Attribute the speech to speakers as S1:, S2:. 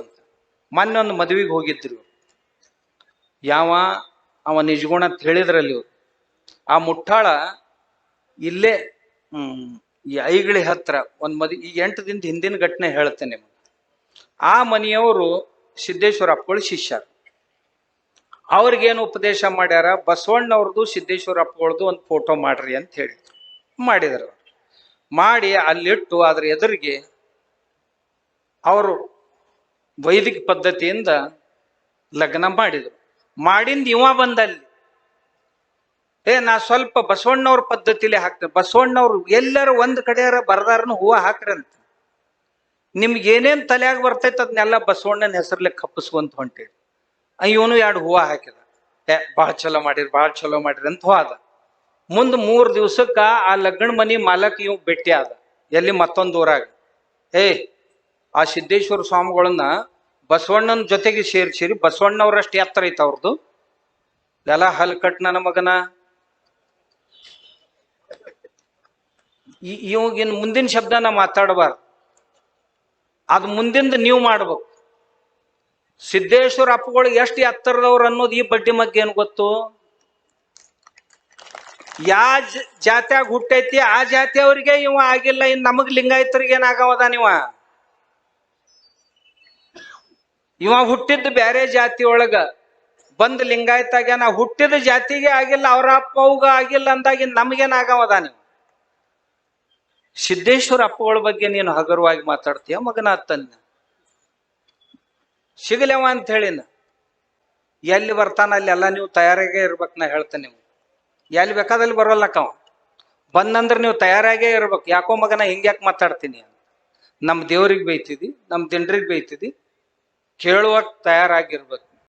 S1: ಅಂತ ಮೊನ್ನೆ ಒಂದು ಮದುವೆಗೆ ಹೋಗಿದ್ರು. ಅವ ನಿಜಗುಣ ಅಂತ ಹೇಳಿದ್ರಲ್ಲಿ ಆ ಮುಟ್ಟಾಳ ಇಲ್ಲೇ ಈ ಐಗಳಿ ಹತ್ರ ಒಂದ್ ಈ 8 ದಿನದ ಹಿಂದಿನ ಘಟನೆ ಹೇಳ್ತೇನೆ ನಿಮ್ಗೆ. ಆ ಮನೆಯವರು ಸಿದ್ದೇಶ್ವರ ಅಪ್ಪಗಳು ಶಿಷ್ಯರು. ಅವ್ರಿಗೇನು ಉಪದೇಶ ಮಾಡ್ಯಾರ, ಬಸವಣ್ಣವ್ರದ್ದು ಸಿದ್ದೇಶ್ವರ ಅಪ್ಪಗಳದ್ದು ಒಂದು ಫೋಟೋ ಮಾಡ್ರಿ ಅಂತ ಹೇಳಿದ್ರು. ಮಾಡಿದ್ರು. ಮಾಡಿ ಅಲ್ಲಿಟ್ಟು ಅದ್ರ ಎದುರಿಗೆ ಅವರು ವೈದಿಕ ಪದ್ಧತಿಯಿಂದ ಲಗ್ನ ಮಾಡಿದ್ರು. ಮಾಡಿಂದ ಇವ ಬಂದಲ್ಲಿ ನಾ ಸ್ವಲ್ಪ ಬಸವಣ್ಣವ್ರ ಪದ್ಧತಿಲಿ ಹಾಕ್ತೇನೆ, ಬಸವಣ್ಣವ್ರು ಎಲ್ಲರೂ ಒಂದ್ ಕಡೆಯಾರ ಬರ್ದಾರನು ಹೂವ ಹಾಕ್ರಂತ, ನಿಮ್ಗೆ ಏನೇನ್ ತಲೆಯಾಗ ಬರ್ತೈತೆ ಅದನ್ನೆಲ್ಲ ಬಸವಣ್ಣನ ಹೆಸರ್ಲೆ ಕಪ್ಪಿಸ್ಕೊಂತ ಹೊಂಟೇಳಿ. ಇವನು 2 ಹೂವ ಹಾಕಿದ. ಭಾಳ ಚಲೋ ಮಾಡಿರಿ ಅಂತ ಹೋದ. ಮುಂದ್ 3 ದಿವ್ಸಕ್ಕ ಆ ಲಗ್ನ ಮನಿ ಮಾಲಕ್ ಇವ್ ಭೇಟಿ ಆದ. ಎಲ್ಲಿ ಮತ್ತೊಂದು ಊರಾಗ. ಆ ಸಿದ್ದೇಶ್ವರ ಸ್ವಾಮಿಗಳನ್ನ ಬಸವಣ್ಣನ ಜೊತೆಗೆ ಸೇರಿಸಿರಿ, ಬಸವಣ್ಣವ್ರಷ್ಟು ಎತ್ತರ ಐತ ಅವ್ರದ್ದು. ಎಲ್ಲ ಹಲ್ಕಟ್ ನನ್ನ ಮಗನ. ಇವಾಗಿನ ಮುಂದಿನ ಶಬ್ದ ನಾ ಮಾತಾಡಬಾರ್ದು, ಅದು ಮುಂದಿಂದ ನೀವು ಮಾಡ್ಬೇಕು. ಸಿದ್ದೇಶ್ವರ ಅಪ್ಪಗಳು ಎಷ್ಟು ಎತ್ತರದವ್ರು ಅನ್ನೋದು ಈ ಬಡ್ಡಿ ಮಗ್ಗೆ ಏನು ಗೊತ್ತು? ಜಾತ್ಯಾಗ ಹುಟ್ಟೈತಿ ಆ ಜಾತಿಯವ್ರಿಗೆ ಇವ ಆಗಿಲ್ಲ, ಇನ್ ನಮಗ್ ಲಿಂಗಾಯತರಿಗೆ ಏನಾಗವದ? ಇವ ಹುಟ್ಟಿದ್ದು ಬ್ಯಾರೆ ಜಾತಿ ಒಳಗ ಬಂದ್ ಲಿಂಗಾಯತಾಗ, ನಾ ಹುಟ್ಟಿದ ಜಾತಿಗೆ ಆಗಿಲ್ಲ, ಅವ್ರ ಅಪ್ಪ ಅವ್ಗ ಆಗಿಲ್ಲ ಅಂದಾಗ ನಮಗೇನಾಗವದ? ನೀವು ಸಿದ್ದೇಶ್ವರ ಅಪ್ಪಗಳ ಬಗ್ಗೆ ನೀನು ಹಗುರವಾಗಿ ಮಾತಾಡ್ತೀಯ ಮಗನ ಅತ್ತನ್ನ ಸಿಗಲೇವ ಅಂತ ಹೇಳಿನ. ಎಲ್ಲಿ ಬರ್ತಾನ ಅಲ್ಲಿ ಎಲ್ಲ ನೀವು ತಯಾರಾಗೇ ಇರ್ಬೇಕು. ನಾ ಹೇಳ್ತೇನೆ, ನೀವು ಎಲ್ಲಿ ಬೇಕಾದಲ್ಲಿ ಬರೋಲ್ಲಕ್ಕವ ಬಂದಂದ್ರೆ ನೀವು ತಯಾರಾಗೇ ಇರ್ಬೇಕು. ಯಾಕೋ ಮಗನ ಹಿಂಗ್ಯಾಕೆ ಮಾತಾಡ್ತೀನಿ? ನಮ್ಮ ದೇವ್ರಿಗೆ ಬೈತಿದಿ, ನಮ್ಮ ದಿಂಡ್ರಿಗೆ ಬೈತಿದಿ, ಕೇಳುವಾಗ ತಯಾರಾಗಿರ್ಬೇಕು.